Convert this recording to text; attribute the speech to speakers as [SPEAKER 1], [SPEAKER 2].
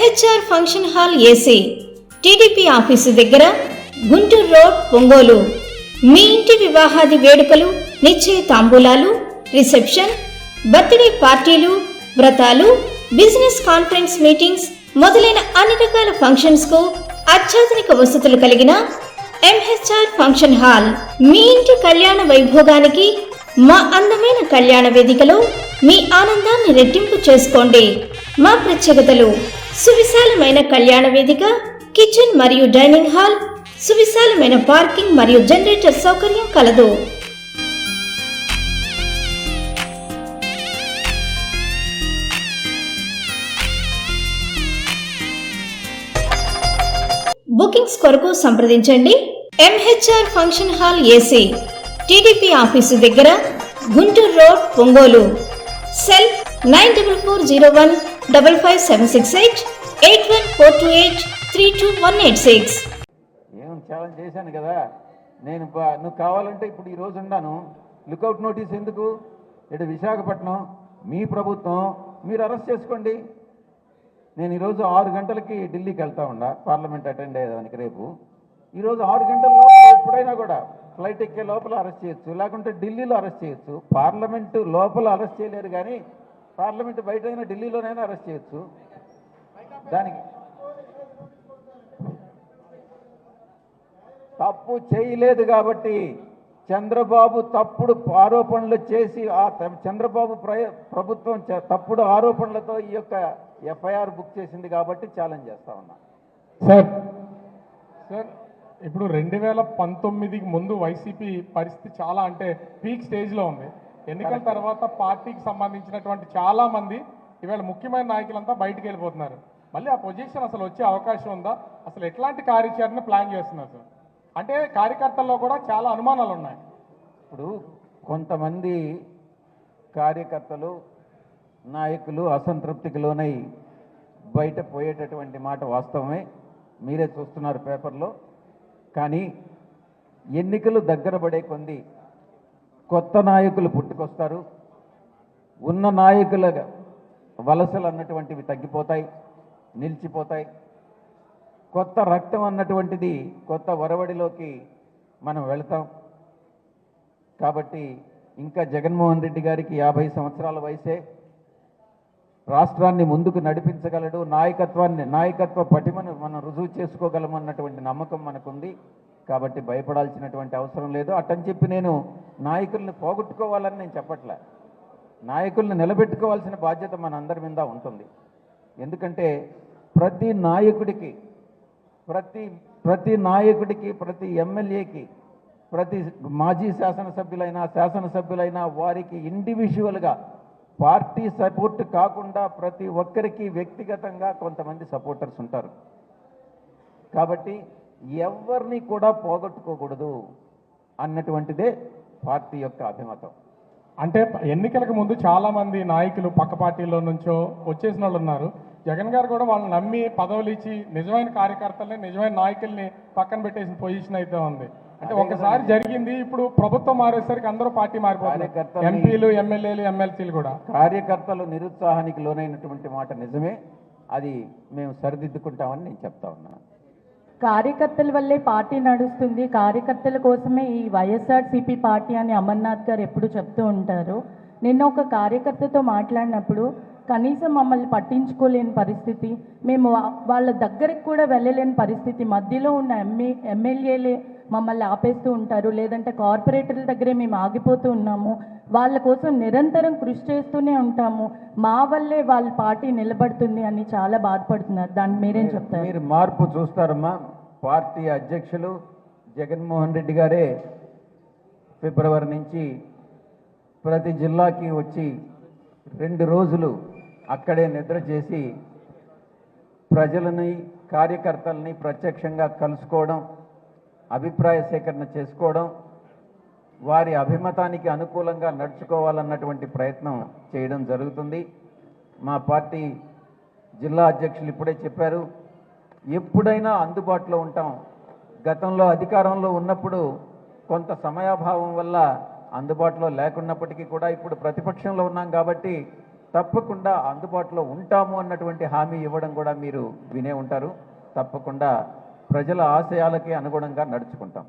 [SPEAKER 1] MHR function hall AC, TDP office దగ్గర, Guntur road, Ongole. మీ ఇంటి వివాహాది వేడుకలు, నిశ్చయ తాంబూలాలు, రిసెప్షన్, బర్త్డే పార్టీలు, వ్రతాలు, బిజినెస్ కాన్ఫరెన్స్ మీటింగ్స్ మొదలైన అన్ని రకాల ఫంక్షన్స్ కు అత్యాధునిక వసతులు కలిగిన ఎంహెచ్ఆర్ ఫంక్షన్ హాల్ మీ ఇంటి కళ్యాణ వైభోగానికి మా అందమైన కళ్యాణ వేదికలో మీ ఆనందాన్ని రెట్టింపు చేసుకోండి. మా ప్రత్యేకతలు: సువిశాలమైన కళ్యాణ వేదిక, కిచెన్ మరియు డైనింగ్ హాల్, సువిశాలమైన పార్కింగ్ మరియు జనరేటర్ సౌకర్యం కలదు. బుకింగ్స్ కొరకు సంప్రదించండి. MHR function hall AC, TDP office దగ్గర, గుంటూరు రోడ్, ఒంగోలు. సెల్ 9401557668 8142832186.
[SPEAKER 2] ఏం ఛాలెంజ్ చేశాను కదా నేను. నువ్వు కావాలంటే ఇప్పుడు ఈ రోజు ఉన్నాను, లుకౌట్ నోటీస్ ఎందుకు? ఇటు విశాఖపట్నం మీ ప్రభుత్వం, మీరు అరెస్ట్ చేసుకోండి. నేను ఈరోజు 6 గంటలకి ఢిల్లీకి వెళ్తా ఉన్నా, పార్లమెంట్ అటెండ్ అయ్యేదానికి. రేపు ఈరోజు 6 గంటల లోపల ఎప్పుడైనా కూడా ఫ్లైట్ ఎక్కే లోపల అరెస్ట్ చేయొచ్చు, లేకుంటే ఢిల్లీలో అరెస్ట్ చేయొచ్చు. పార్లమెంటు లోపల అరెస్ట్ చేయలేరు, కానీ పార్లమెంటు బయట అయినా ఢిల్లీలోనైనా అరెస్ట్ చేయొచ్చు. దానికి తప్పు చేయలేదు కాబట్టి చంద్రబాబు తప్పుడు ఆరోపణలు చేసి ఆ చంద్రబాబు ప్రభుత్వం తప్పుడు ఆరోపణలతో ఈ యొక్క ఎఫ్ఐఆర్ బుక్ చేసింది కాబట్టి ఛాలెంజ్ చేస్తా ఉన్నా.
[SPEAKER 3] సార్ ఇప్పుడు 2019కి ముందు వైసీపీ పరిస్థితి చాలా అంటే పీక్ స్టేజ్లో ఉంది. ఎన్నికల తర్వాత పార్టీకి సంబంధించినటువంటి చాలా మంది ఇవాళ ముఖ్యమైన నాయకులంతా బయటికి వెళ్ళిపోతున్నారు. మళ్ళీ ఆ పొజిషన్ అసలు వచ్చే అవకాశం ఉందా? అసలు ఎట్లాంటి కార్యాచరణ ప్లాన్ చేస్తున్నారు సార్? అంటే కార్యకర్తల్లో కూడా చాలా అనుమానాలు ఉన్నాయి.
[SPEAKER 2] ఇప్పుడు కొంతమంది కార్యకర్తలు, నాయకులు అసంతృప్తికి లోనై బయట పోయేటటువంటి మాట వాస్తవమే, మీరే చూస్తున్నారు పేపర్లో. కానీ ఎన్నికలు దగ్గర పడే కొంది కొత్త నాయకులు పుట్టుకొస్తారు. ఉన్న నాయకుల వలసలు అన్నటువంటివి తగ్గిపోతాయి, నిలిచిపోతాయి. కొత్త రక్తం అన్నటువంటిది కొత్త ఒరవడిలోకి మనం వెళతాం. కాబట్టి ఇంకా జగన్మోహన్ రెడ్డి గారికి 50 సంవత్సరాల వయసే, రాష్ట్రాన్ని ముందుకు నడిపించగలడు, నాయకత్వ పటిమను మనం రుజువు చేసుకోగలమన్నటువంటి నమ్మకం మనకుంది. కాబట్టి భయపడాల్సినటువంటి అవసరం లేదు. అట్టని చెప్పి నేను నాయకుల్ని పోగొట్టుకోవాలని నేను చెప్పట్లే. నాయకుల్ని నిలబెట్టుకోవాల్సిన బాధ్యత మన అందరి మీద ఉంటుంది. ఎందుకంటే ప్రతి నాయకుడికి, ప్రతి ఎమ్మెల్యేకి, ప్రతి మాజీ శాసనసభ్యులైనా వారికి ఇండివిజువల్గా పార్టీ సపోర్ట్ కాకుండా ప్రతి ఒక్కరికి వ్యక్తిగతంగా కొంతమంది సపోర్టర్స్ ఉంటారు. కాబట్టి ఎవరిని కూడా పోగొట్టుకోకూడదు అన్నటువంటిదే పార్టీ యొక్క అభిమతం.
[SPEAKER 3] అంటే ఎన్నికలకు ముందు చాలా మంది నాయకులు పక్క పార్టీలో నుంచో వచ్చేసిన వాళ్ళు ఉన్నారు. జగన్ గారు కూడా వాళ్ళని నమ్మి పదవులు ఇచ్చి నిజమైన కార్యకర్తల్ని, నిజమైన నాయకుల్ని పక్కన పెట్టేసిన పొజిషన్ అయితే ఉంది. అంటే ఒకసారి జరిగింది, ఇప్పుడు ప్రభుత్వం మారేసరికి అందరూ పార్టీ మారిపోతారు, ఎంపీలు, ఎమ్మెల్యేలు, ఎమ్మెల్సీలు కూడా.
[SPEAKER 2] కార్యకర్తలు నిరుత్సాహానికి లోనైనటువంటి మాట నిజమే, అది మేము సరిదిద్దుకుంటామని నేను చెప్తా ఉన్నాను.
[SPEAKER 4] కార్యకర్తల వల్లే పార్టీ నడుస్తుంది, కార్యకర్తల కోసమే ఈ వైఎస్ఆర్సీపీ పార్టీ అని అమర్నాథ్ గారు ఎప్పుడు చెప్తూ ఉంటారు. నిన్న ఒక కార్యకర్తతో మాట్లాడినప్పుడు కనీసం మమ్మల్ని పట్టించుకోలేని పరిస్థితి, మేము వాళ్ళ దగ్గరికి కూడా వెళ్ళలేని పరిస్థితి, మధ్యలో ఉన్న ఎమ్మెల్యేలే మమ్మల్ని ఆపేస్తూ ఉంటారు, లేదంటే కార్పొరేటర్ల దగ్గరే మేము ఆగిపోతూ ఉన్నాము, వాళ్ళ కోసం నిరంతరం కృషి చేస్తూనే ఉంటాము, మా వల్లే వాళ్ళ పార్టీ నిలబడుతుంది అని చాలా బాధపడుతున్నారు. దాన్ని మీరేం చెప్తారు?
[SPEAKER 2] మీరు మార్పు చూస్తారమ్మా. పార్టీ అధ్యక్షులు జగన్మోహన్ రెడ్డి గారే ఫిబ్రవరి నుంచి ప్రతి జిల్లాకి వచ్చి 2 రోజులు అక్కడే నిద్ర చేసి ప్రజలని, కార్యకర్తల్ని ప్రత్యక్షంగా కలుసుకోవడం, అభిప్రాయ సేకరణ చేసుకోవడం, వారి అభిమతానికి అనుకూలంగా నడుచుకోవాలన్నటువంటి ప్రయత్నం చేయడం జరుగుతుంది. మా పార్టీ జిల్లా అధ్యక్షులు ఇప్పుడే చెప్పారు, ఎప్పుడైనా అందుబాటులో ఉంటాం. గతంలో అధికారంలో ఉన్నప్పుడు కొంత సమయాభావం వల్ల అందుబాటులో లేకున్నప్పటికీ కూడా ఇప్పుడు ప్రతిపక్షంలో ఉన్నాం కాబట్టి తప్పకుండా అందుబాటులో ఉంటాము అన్నటువంటి హామీ ఇవ్వడం కూడా మీరు వినే ఉంటారు. తప్పకుండా ప్రజల ఆశయాలకి అనుగుణంగా నడుచుకుంటాం.